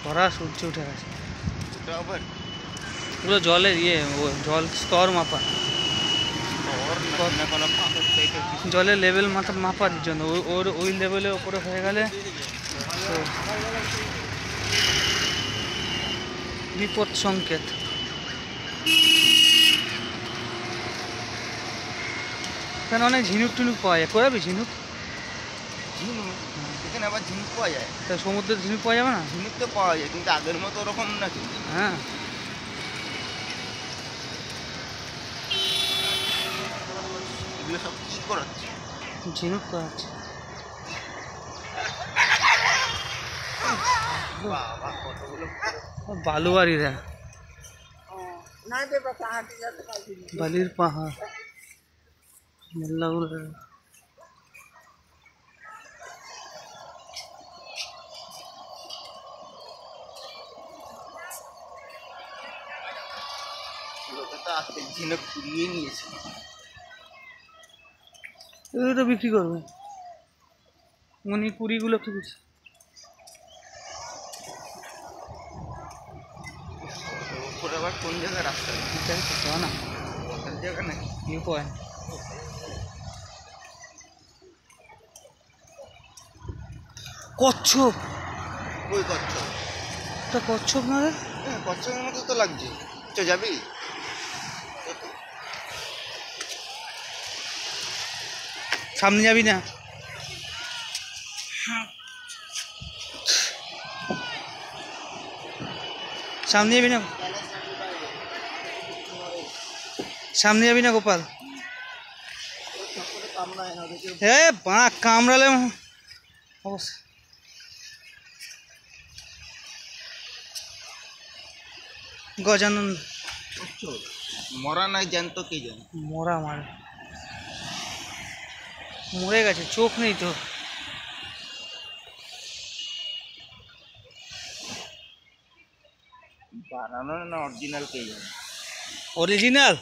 ভরা সূর্য উঠে গেছে পুরো জলের জল স্তর মাপা জলের লেভেল মাপার জন্য ওই লেভেলের ওপরে হয়ে গেলে তো বিপদ সংকেত। এখানে অনেক ঝিনুক টিনুক পাওয়া যায়, কই যাবি ঝিনুক? এখানে আবার ঝিনুক পাওয়া যায়, তা সমুদ্রের ঝিনুক পাওয়া যাবে না? ঝিনুক তো পাওয়া যায় কিন্তু আগের মতো ওরকম নাকি? হ্যাঁ এগুলো সব কি করাচ্ছে? ঝিনুক করাচ্ছে। বালুয়ারিরা বালির পাহাড় মোল্লাগুলো ঝিনুক কুড়িয়ে নিয়েছে, এগুলো তো বিক্রি করবে মণিপুরিগুলো কি বুঝি। আবার কোন জায়গায় রাস্তা না জায়গা নাকি নিউ পয়েন্ট। কচ্ছপ, ওই কচ্ছপ, এটা কচ্ছপ না রে? হ্যাঁ কচ্ছপের মতো তো লাগছে। চ যাবি? সামনে যাবি না? সামনে যাবি না? সামনে যাবি না গোপাল? এ বাঁক কামড়ালে অবস্থা। গজানন মরা নাই জ্যান্ত কে জানে? মরা মারে মরে গেছে, চোখ নেই তো। বানানো না অরিজিনাল কে জানে? অরিজিনাল